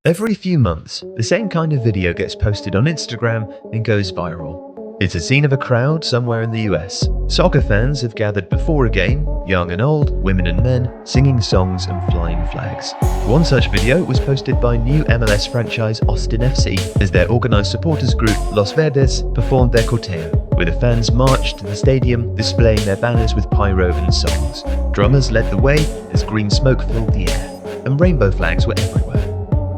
Every few months, the same kind of video gets posted on Instagram and goes viral. It's a scene of a crowd somewhere in the US. Soccer fans have gathered before a game, young and old, women and men, singing songs and flying flags. One such video was posted by new MLS franchise Austin FC as their organized supporters group Los Verdes performed their corteo, where the fans marched to the stadium displaying their banners with pyro and songs. Drummers led the way as green smoke filled the air, and rainbow flags were everywhere.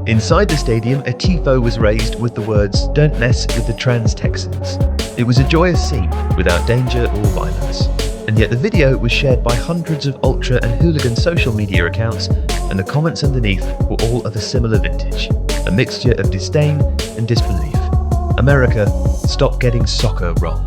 Inside the stadium, a tifo was raised with the words, "Don't mess with the trans Texans." It was a joyous scene, without danger or violence. And yet the video was shared by hundreds of ultra and hooligan social media accounts, and the comments underneath were all of a similar vintage, a mixture of disdain and disbelief. America, stop getting soccer wrong.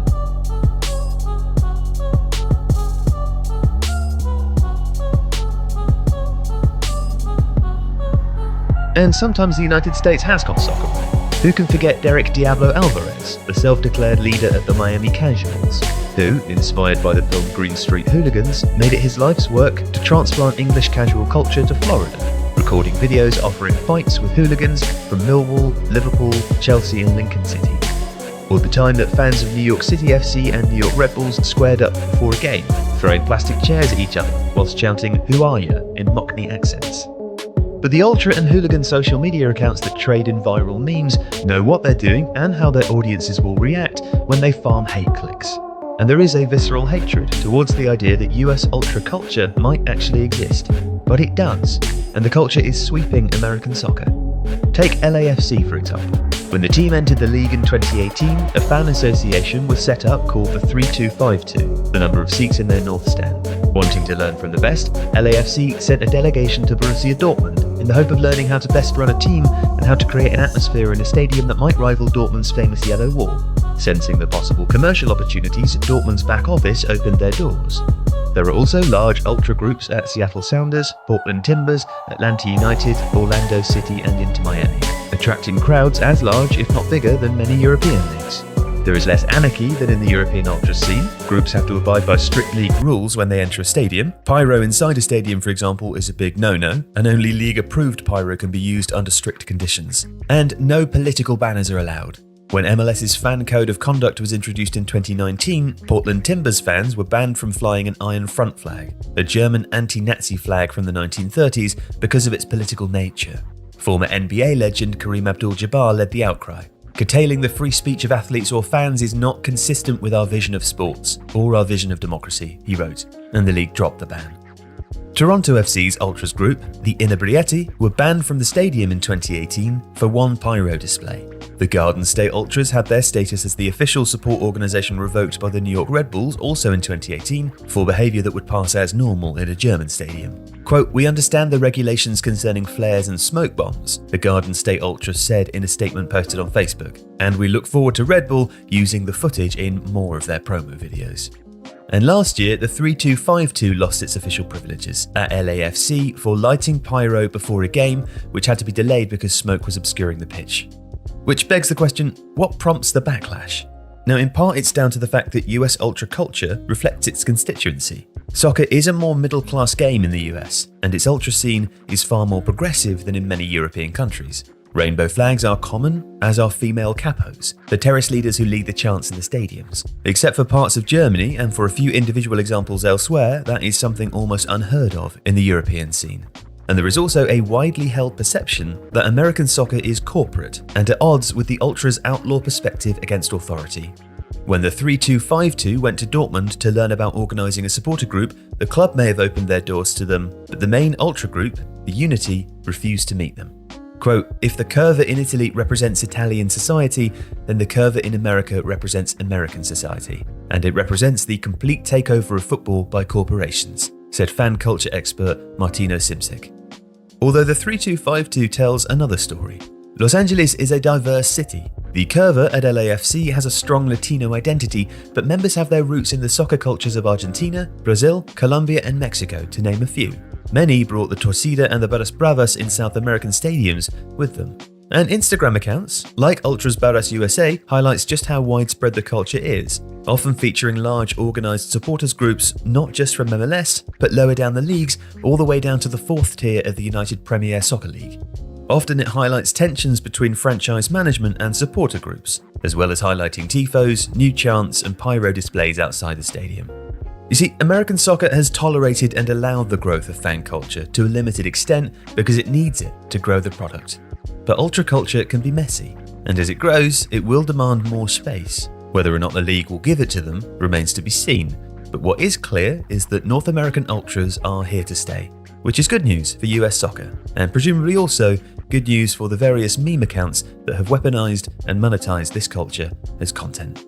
And sometimes the United States has got soccer wrong. Who can forget Derek Diablo Alvarez, the self-declared leader of the Miami Casuals, who, inspired by the film Green Street Hooligans, made it his life's work to transplant English casual culture to Florida, recording videos offering fights with hooligans from Millwall, Liverpool, Chelsea and Lincoln City. Or the time that fans of New York City FC and New York Red Bulls squared up before a game, throwing plastic chairs at each other whilst shouting "Who are ya?" in Mockney accents. But the ultra and hooligan social media accounts that trade in viral memes know what they're doing and how their audiences will react when they farm hate clicks. And there is a visceral hatred towards the idea that US ultra culture might actually exist. But it does, and the culture is sweeping American soccer. Take LAFC for example. When the team entered the league in 2018, a fan association was set up called the 3252, the number of seats in their north stand. Wanting to learn from the best, LAFC sent a delegation to Borussia Dortmund in the hope of learning how to best run a team and how to create an atmosphere in a stadium that might rival Dortmund's famous Yellow Wall. Sensing the possible commercial opportunities, Dortmund's back office opened their doors. There are also large ultra groups at Seattle Sounders, Portland Timbers, Atlanta United, Orlando City and Inter Miami, attracting crowds as large if not bigger than many European leagues. There is less anarchy than in the European ultra scene. Groups have to abide by strict league rules when they enter a stadium. Pyro inside a stadium, for example, is a big no-no, and only league-approved pyro can be used under strict conditions. And no political banners are allowed. When MLS's fan code of conduct was introduced in 2019, Portland Timbers fans were banned from flying an iron front flag, a German anti-Nazi flag from the 1930s, because of its political nature. Former NBA legend Kareem Abdul-Jabbar led the outcry. Curtailing the free speech of athletes or fans is not consistent with our vision of sports or our vision of democracy, he wrote, and the league dropped the ban. Toronto FC's Ultras group, the Inebrieti, were banned from the stadium in 2018 for one pyro display. The Garden State Ultras had their status as the official support organisation revoked by the New York Red Bulls also in 2018 for behaviour that would pass as normal in a German stadium. Quote, "We understand the regulations concerning flares and smoke bombs," the Garden State Ultras said in a statement posted on Facebook, "and we look forward to Red Bull using the footage in more of their promo videos." And last year, the 3252 lost its official privileges at LAFC for lighting pyro before a game, which had to be delayed because smoke was obscuring the pitch. Which begs the question, what prompts the backlash? Now, in part it's down to the fact that US ultra culture reflects its constituency. Soccer is a more middle-class game in the US, and its ultra scene is far more progressive than in many European countries. Rainbow flags are common, as are female capos, the terrace leaders who lead the chants in the stadiums. Except for parts of Germany and for a few individual examples elsewhere, that is something almost unheard of in the European scene. And there is also a widely held perception that American soccer is corporate and at odds with the ultras' outlaw perspective against authority. When the 3252 went to Dortmund to learn about organising a supporter group, the club may have opened their doors to them, but the main ultra group, the Unity, refused to meet them. Quote, "If the curva in Italy represents Italian society, then the curva in America represents American society, and it represents the complete takeover of football by corporations," said fan culture expert Martino Simsek. Although the 3252 tells another story. Los Angeles is a diverse city. The curva at LAFC has a strong Latino identity, but members have their roots in the soccer cultures of Argentina, Brazil, Colombia and Mexico, to name a few. Many brought the Torcida and the Barras Bravas in South American stadiums with them. And Instagram accounts, like Ultras Barras USA, highlights just how widespread the culture is, often featuring large organised supporters groups not just from MLS, but lower down the leagues, all the way down to the fourth tier of the United Premier Soccer League. Often it highlights tensions between franchise management and supporter groups, as well as highlighting tifos, new chants, and pyro displays outside the stadium. You see, American soccer has tolerated and allowed the growth of fan culture to a limited extent because it needs it to grow the product. But ultra culture can be messy, and as it grows, it will demand more space. Whether or not the league will give it to them remains to be seen, but what is clear is that North American ultras are here to stay, which is good news for US soccer, and presumably also good news for the various meme accounts that have weaponized and monetized this culture as content.